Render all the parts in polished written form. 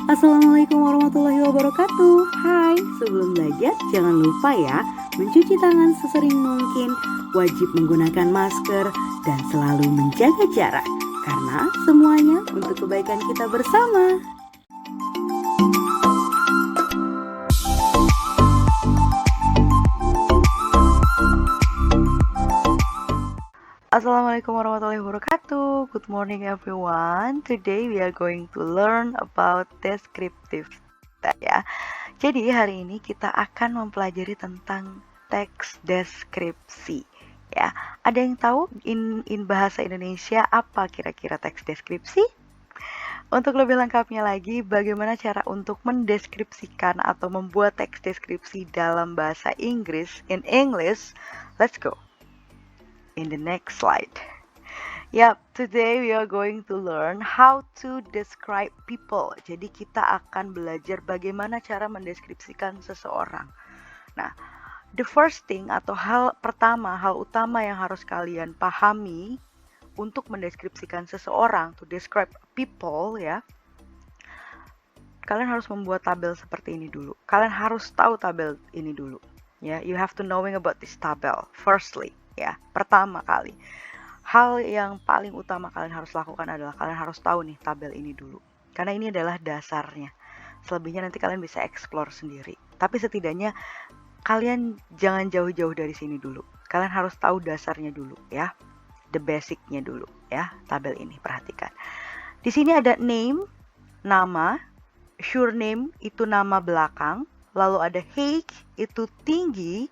Assalamualaikum warahmatullahi wabarakatuh. Hai, sebelum belajar jangan lupa ya mencuci tangan sesering mungkin, wajib menggunakan masker, dan selalu menjaga jarak. Karena semuanya untuk kebaikan kita bersama. Assalamualaikum warahmatullahi wabarakatuh. Good morning everyone. Today we are going to learn about descriptive ya. Jadi hari ini kita akan mempelajari tentang teks deskripsi ya. Ada yang tahu in bahasa Indonesia apa kira-kira teks deskripsi? Untuk lebih lengkapnya lagi, bagaimana cara untuk mendeskripsikan atau membuat teks deskripsi dalam bahasa Inggris in English? Let's go. In the next slide. Yap, today we are going to learn how to describe people. Jadi kita akan belajar bagaimana cara mendeskripsikan seseorang. Nah, the first thing atau hal utama yang harus kalian pahami untuk mendeskripsikan seseorang, to describe people ya. Kalian harus membuat tabel seperti ini dulu. Kalian harus tahu tabel ini dulu. Ya, you have to knowing about this tabel firstly. Ya, pertama kali. Hal yang paling utama kalian harus lakukan adalah kalian harus tahu nih tabel ini dulu. Karena ini adalah dasarnya. Selebihnya nanti kalian bisa explore sendiri. Tapi setidaknya kalian jangan jauh-jauh dari sini dulu. Kalian harus tahu dasarnya dulu ya. The basicnya dulu ya. Tabel ini perhatikan. Di sini ada name, nama, surname itu nama belakang, lalu ada height itu tinggi,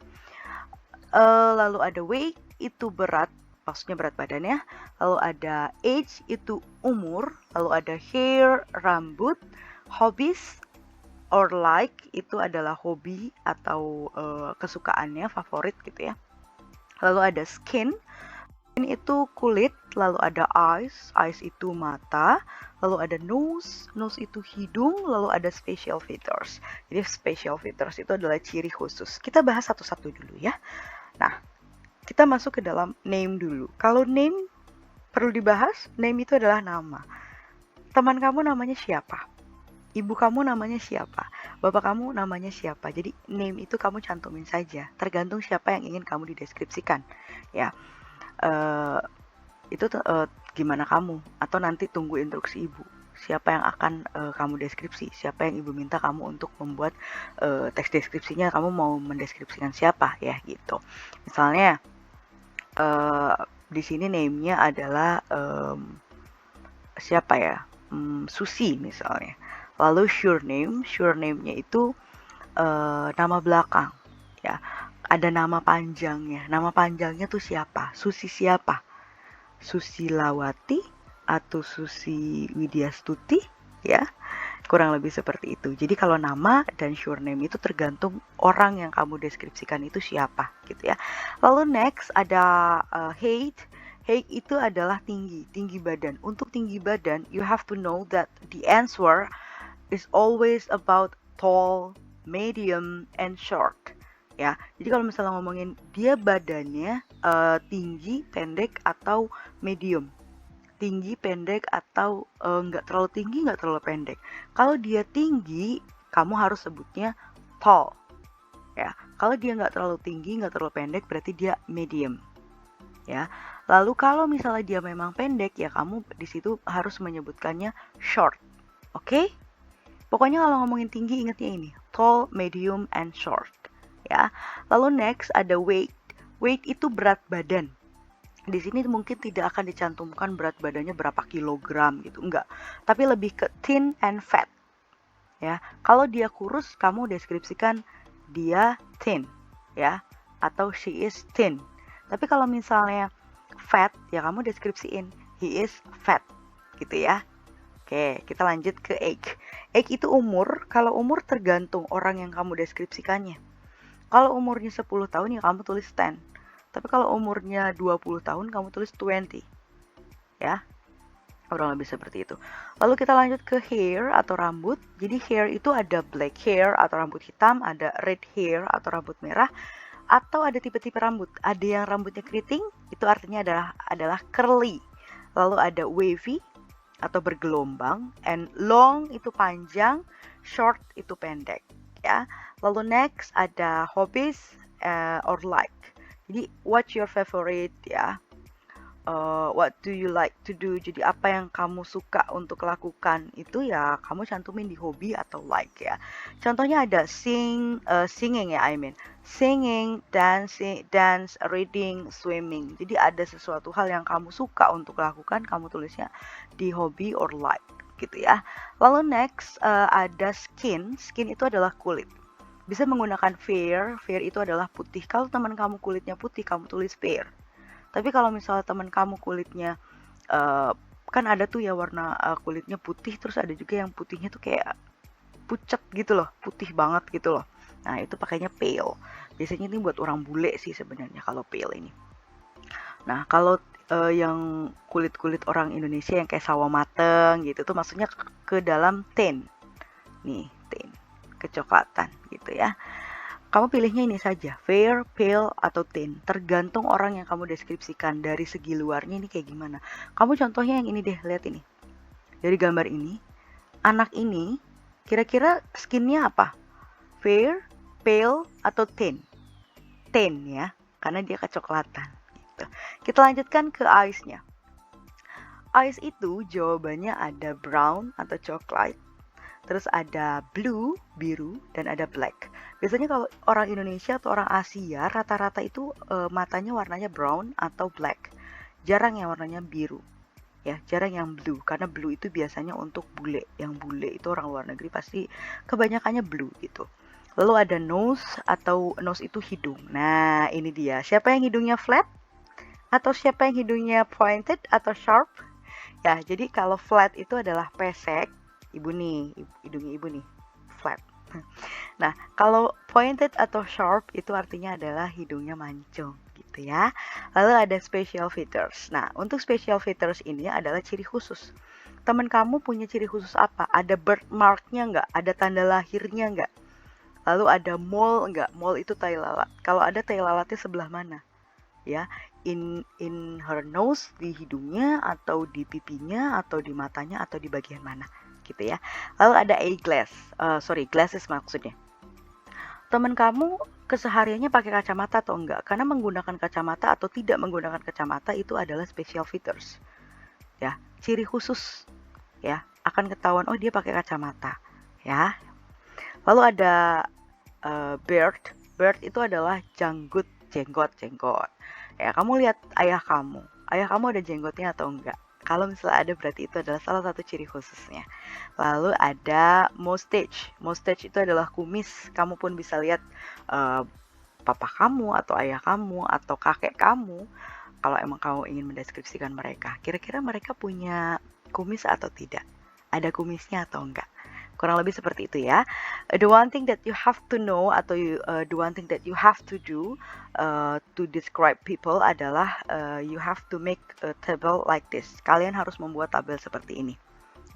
lalu ada weight itu berat, maksudnya berat badannya, lalu ada age itu umur, lalu ada hair rambut, hobbies or like itu adalah hobi atau kesukaannya, favorit gitu ya. Lalu ada skin itu kulit, lalu ada eyes itu mata, lalu ada nose itu hidung, lalu ada special features. Jadi special features itu adalah ciri khusus. Kita bahas satu-satu dulu ya. Nah, kita masuk ke dalam name dulu. Kalau name perlu dibahas, name itu adalah nama. Teman kamu namanya siapa? Ibu kamu namanya siapa? Bapak kamu namanya siapa? Jadi name itu kamu cantumin saja, tergantung siapa yang ingin kamu dideskripsikan. Ya, itu gimana kamu? Atau nanti tunggu instruksi ibu. Siapa yang akan kamu deskripsi? Siapa yang ibu minta kamu untuk membuat teks deskripsinya? Kamu mau mendeskripsikan siapa ya gitu. Misalnya di sini name-nya adalah siapa ya? Susi misalnya. Lalu surname-nya itu nama belakang ya. Ada nama panjangnya. Nama panjangnya tuh siapa? Susi siapa? Susilawati atau Susi Widyastuti ya. Kurang lebih seperti itu. Jadi kalau nama dan surname itu tergantung orang yang kamu deskripsikan itu siapa gitu ya. Lalu next ada height. Height itu adalah tinggi badan. Untuk tinggi badan, you have to know that the answer is always about tall, medium, and short. Ya, jadi kalau misalnya ngomongin dia badannya tinggi, pendek, atau medium. Tinggi, pendek, atau nggak terlalu tinggi, nggak terlalu pendek. Kalau dia tinggi, kamu harus sebutnya tall. Ya, kalau dia nggak terlalu tinggi, nggak terlalu pendek, berarti dia medium. Ya, lalu kalau misalnya dia memang pendek, ya kamu di situ harus menyebutkannya short. Oke? Pokoknya kalau ngomongin tinggi, ingatnya ini, tall, medium, and short. Ya, lalu next ada weight. Weight itu berat badan. Di sini mungkin tidak akan dicantumkan berat badannya berapa kilogram gitu, enggak. Tapi lebih ke thin and fat. Ya, kalau dia kurus, kamu deskripsikan dia thin, ya, atau she is thin. Tapi kalau misalnya fat, ya kamu deskripsiin he is fat, gitu ya. Oke, kita lanjut ke age. Age itu umur. Kalau umur tergantung orang yang kamu deskripsikannya. Kalau umurnya 10 tahun ya kamu tulis 10. Tapi kalau umurnya 20 tahun kamu tulis 20. Ya. Kurang lebih seperti itu. Lalu kita lanjut ke hair atau rambut. Jadi hair itu ada black hair atau rambut hitam, ada red hair atau rambut merah, atau ada tipe-tipe rambut. Ada yang rambutnya keriting, itu artinya adalah curly. Lalu ada wavy, atau bergelombang, and long itu panjang, short itu pendek, ya. Lalu next ada hobbies or like. Jadi what's your favorite, ya? What do you like to do? Jadi apa yang kamu suka untuk lakukan itu ya kamu cantumin di hobi atau like, ya. Contohnya ada singing, ya, singing, dance, reading, swimming. Jadi ada sesuatu hal yang kamu suka untuk lakukan, kamu tulisnya di hobi or like, gitu ya. Lalu next ada skin itu adalah kulit. Bisa menggunakan fair itu adalah putih. Kalau teman kamu kulitnya putih, kamu tulis fair. Tapi kalau misalnya teman kamu kulitnya kan ada tuh ya warna kulitnya putih, terus ada juga yang putihnya tuh kayak pucet gitu loh, putih banget gitu loh. Nah, itu pakainya pale. Biasanya ini buat orang bule sih sebenarnya kalau pale ini. Nah, kalau yang kulit-kulit orang Indonesia yang kayak sawo mateng gitu tuh maksudnya ke dalam tan. Nih, tan. Kecoklatan gitu ya. Kamu pilihnya ini saja, fair, pale, atau thin. Tergantung orang yang kamu deskripsikan dari segi luarnya ini kayak gimana. Kamu contohnya yang ini deh, lihat ini. Dari gambar ini, anak ini kira-kira skinnya apa? Fair, pale, atau thin? Thin ya, karena dia kecoklatan. Gitu. Kita lanjutkan ke eyes-nya. Eyes itu jawabannya ada brown atau coklat. Terus ada blue, biru, dan ada black. Biasanya kalau orang Indonesia atau orang Asia, rata-rata itu matanya warnanya brown atau black. Jarang yang warnanya biru. Ya, jarang yang blue. Karena blue itu biasanya untuk bule. Yang bule itu orang luar negeri pasti kebanyakannya blue gitu. Lalu ada nose, atau nose itu hidung. Nah, ini dia. Siapa yang hidungnya flat? Atau siapa yang hidungnya pointed atau sharp? Ya, jadi kalau flat itu adalah pesek. Ibu nih, hidungnya ibu nih, flat. Nah, kalau pointed atau sharp itu artinya adalah hidungnya mancung gitu ya. Lalu ada special features. Nah, untuk special features ini adalah ciri khusus. Teman kamu punya ciri khusus apa? Ada birthmarknya nggak? Ada tanda lahirnya nggak? Lalu ada mole nggak? Mole itu tai lalat. Kalau ada, tai lalatnya sebelah mana? Ya, in her nose, di hidungnya, atau di pipinya, atau di matanya, atau di bagian mana gitu ya. Lalu ada glasses maksudnya. Teman kamu kesehariannya pakai kacamata atau enggak? Karena menggunakan kacamata atau tidak menggunakan kacamata itu adalah special features. Ya, ciri khusus ya, akan ketahuan oh dia pakai kacamata ya. Lalu ada beard. Beard itu adalah janggut, jenggot. Ya, kamu lihat ayah kamu ada jenggotnya atau enggak? Kalau misalnya ada, berarti itu adalah salah satu ciri khususnya. Lalu ada mustache. Mustache itu adalah kumis. Kamu pun bisa lihat papa kamu atau ayah kamu atau kakek kamu. Kalau emang kamu ingin mendeskripsikan mereka, kira-kira mereka punya kumis atau tidak? Ada kumisnya atau enggak? Kurang lebih seperti itu ya. The one thing that you have to know atau the one thing that you have to do to describe people adalah you have to make a table like this. Kalian harus membuat tabel seperti ini.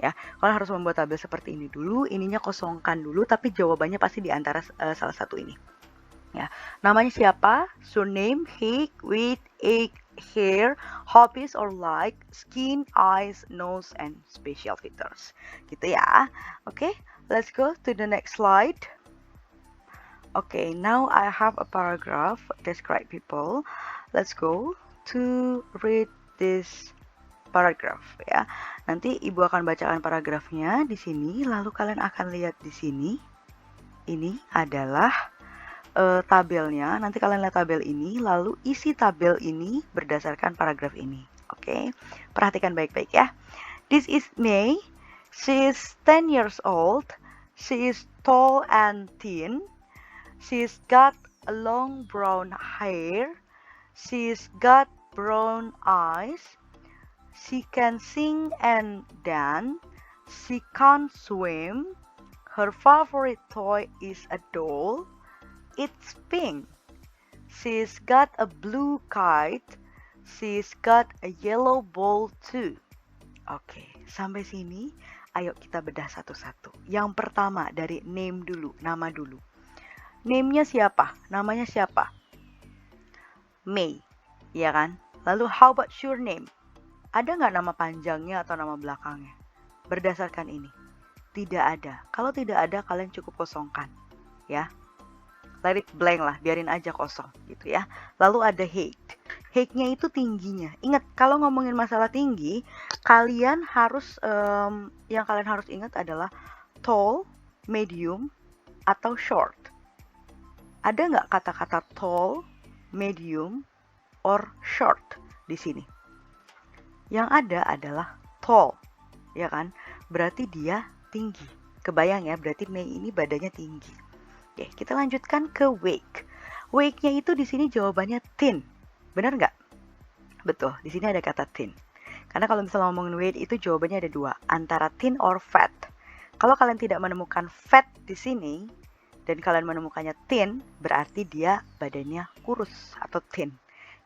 Ya, kalian harus membuat tabel seperti ini dulu, ininya kosongkan dulu, tapi jawabannya pasti di antara salah satu ini. Ya, namanya siapa? Surname, height, weight, age, hair, hobbies or like, skin, eyes, nose, and special features. Gitu ya. Okay, let's go to the next slide. Okay, now I have a paragraph describe people. Let's go to read this paragraph ya. Nanti Ibu akan bacakan paragrafnya di sini, lalu kalian akan lihat di sini. Ini adalah tabelnya. Nanti kalian lihat tabel ini, lalu isi tabel ini berdasarkan paragraf ini. Oke, perhatikan baik-baik ya. This is May. She is 10 years old. She is tall and thin. She's got a long brown hair. She's got brown eyes. She can sing and dance. She can swim. Her favorite toy is a doll. It's pink. She's got a blue kite. She's got a yellow ball too. Oke, sampai sini ayo kita bedah satu-satu. Yang pertama dari name dulu, nama dulu. Name-nya siapa? Namanya siapa? May, ya kan? Lalu how about your name? Ada nggak nama panjangnya atau nama belakangnya? Berdasarkan ini, tidak ada. Kalau tidak ada, kalian cukup kosongkan, ya. Let it blank lah, biarin aja kosong, gitu ya. Lalu ada height. Height-nya itu tingginya. Ingat, kalau ngomongin masalah tinggi, kalian harus, yang kalian harus ingat adalah tall, medium, atau short. Ada nggak kata-kata tall, medium, or short di sini? Yang ada adalah tall, ya kan? Berarti dia tinggi. Kebayang ya, berarti Mei ini badannya tinggi. Oke, kita lanjutkan ke weight. Weight-nya itu di sini jawabannya thin. Benar nggak? Betul, di sini ada kata thin. Karena kalau misalnya ngomongin weight itu jawabannya ada dua, antara thin or fat. Kalau kalian tidak menemukan fat di sini, dan kalian menemukannya thin, berarti dia badannya kurus atau thin.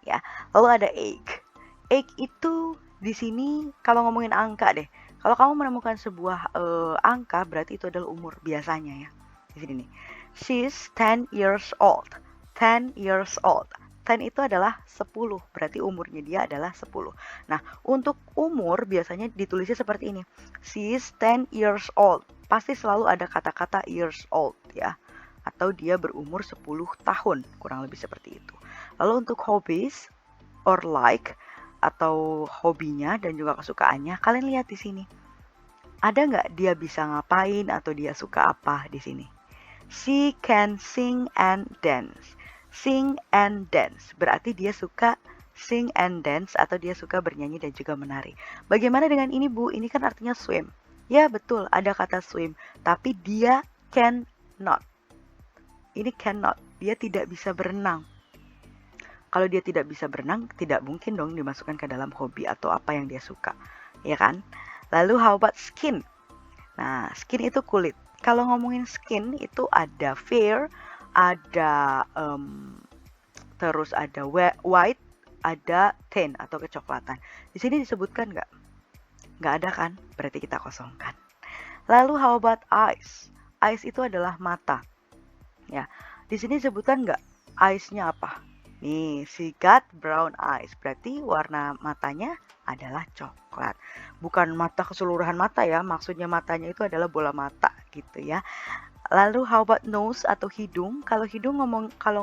Ya, lalu ada age. Age itu di sini kalau ngomongin angka deh. Kalau kamu menemukan sebuah angka, berarti itu adalah umur biasanya ya. Di sini nih. She's 10 years old. 10 years old. 10 itu adalah 10, berarti umurnya dia adalah 10. Nah, untuk umur biasanya ditulisnya seperti ini. She's 10 years old. Pasti selalu ada kata-kata years old ya. Atau dia berumur 10 tahun, kurang lebih seperti itu. Lalu untuk hobbies or like atau hobinya dan juga kesukaannya, kalian lihat di sini. Ada nggak dia bisa ngapain atau dia suka apa di sini? She can sing and dance. Sing and dance. Berarti dia suka sing and dance atau dia suka bernyanyi dan juga menari. Bagaimana dengan ini, Bu? Ini kan artinya swim. Ya, betul. Ada kata swim. Tapi dia cannot. Ini cannot. Dia tidak bisa berenang. Kalau dia tidak bisa berenang, tidak mungkin dong dimasukkan ke dalam hobi atau apa yang dia suka. Ya kan? Lalu how about skin? Nah, skin itu kulit. Kalau ngomongin skin itu ada fair, ada terus ada white, ada tan atau kecoklatan. Di sini disebutkan nggak? Nggak ada kan? Berarti kita kosongkan. Lalu how about eyes? Eyes itu adalah mata. Ya, di sini disebutkan nggak eyes-nya apa? Nih, she got brown eyes. Berarti warna matanya adalah coklat. Bukan mata keseluruhan mata ya, maksudnya matanya itu adalah bola mata gitu ya. Lalu how about nose atau hidung? Kalau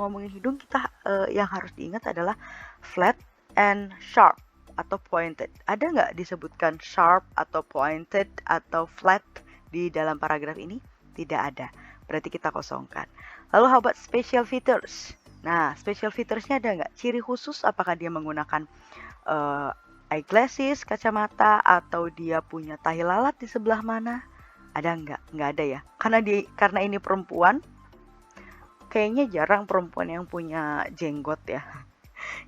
ngomongin hidung kita yang harus diingat adalah flat and sharp atau pointed. Ada nggak disebutkan sharp atau pointed atau flat di dalam paragraf ini? Tidak ada. Berarti kita kosongkan. Lalu how about special features? Nah, special features-nya ada nggak? Ciri khusus apakah dia menggunakan eyeglasses, kacamata, atau dia punya tahi lalat di sebelah mana? Ada nggak? Nggak ada ya. Karena ini perempuan, kayaknya jarang perempuan yang punya jenggot ya.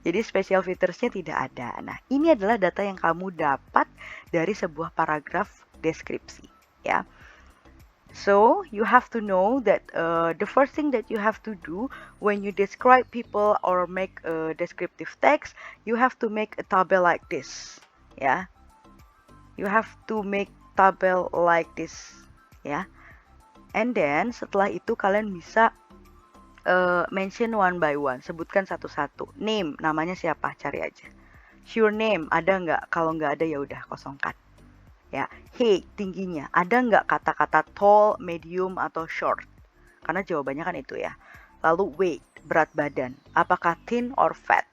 Jadi special features-nya tidak ada. Nah, ini adalah data yang kamu dapat dari sebuah paragraf deskripsi ya. So, you have to know that the first thing that you have to do when you describe people or make a descriptive text, you have to make a table like this, ya. You have to make table like this, ya. And then setelah itu kalian bisa mention one by one, sebutkan satu-satu. Name, namanya siapa? Cari aja. Surname, ada nggak? Kalau nggak ada ya udah kosongkan. Ya, height, tingginya. Ada nggak kata-kata tall, medium, atau short? Karena jawabannya kan itu ya. Lalu weight, berat badan. Apakah thin or fat?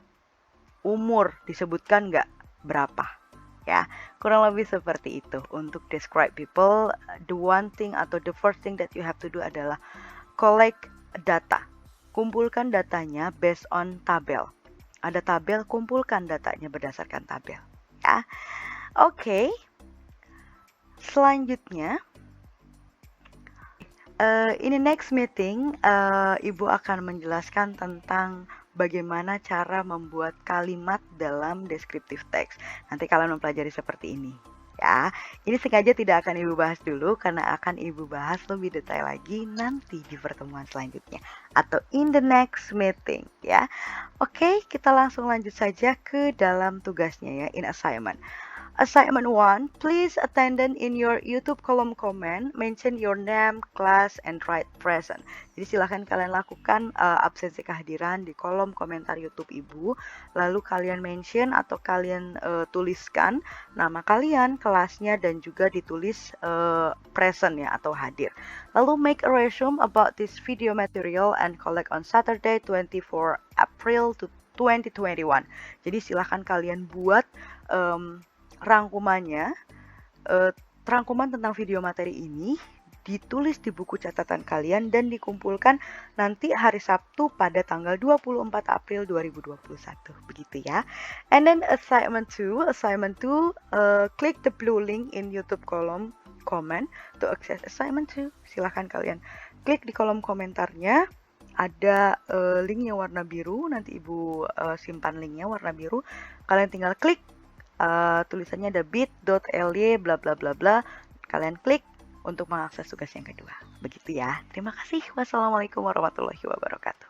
Umur, disebutkan nggak berapa? Ya, kurang lebih seperti itu. Untuk describe people, the one thing atau the first thing that you have to do adalah collect data. Kumpulkan datanya based on tabel. Ada tabel, kumpulkan datanya berdasarkan tabel. Ya, oke. Selanjutnya, in the next meeting, Ibu akan menjelaskan tentang bagaimana cara membuat kalimat dalam descriptive text. Nanti kalian mempelajari seperti ini. Ya, ini sengaja tidak akan Ibu bahas dulu karena akan Ibu bahas lebih detail lagi nanti di pertemuan selanjutnya atau in the next meeting ya. Oke, kita langsung lanjut saja ke dalam tugasnya ya, in assignment. Assignment 1, please attendant in your YouTube column comment, mention your name, class, and write present. Jadi silahkan kalian lakukan absensi kehadiran di kolom komentar YouTube Ibu. Lalu kalian mention atau kalian tuliskan nama kalian, kelasnya, dan juga ditulis present ya atau hadir. Lalu make a resume about this video material and collect on Saturday 24 April 2021. Jadi silahkan kalian buat rangkumannya, rangkuman tentang video materi ini ditulis di buku catatan kalian dan dikumpulkan nanti hari Sabtu pada tanggal 24 April 2021. Begitu ya. And then assignment 2, click the blue link in YouTube kolom comment to access assignment 2. Silahkan kalian klik di kolom komentarnya. Ada linknya warna biru, nanti Ibu simpan linknya warna biru. Kalian tinggal klik. Tulisannya ada bit.ly bla bla bla bla. Kalian klik untuk mengakses tugas yang kedua. Begitu ya. Terima kasih. Wassalamualaikum warahmatullahi wabarakatuh.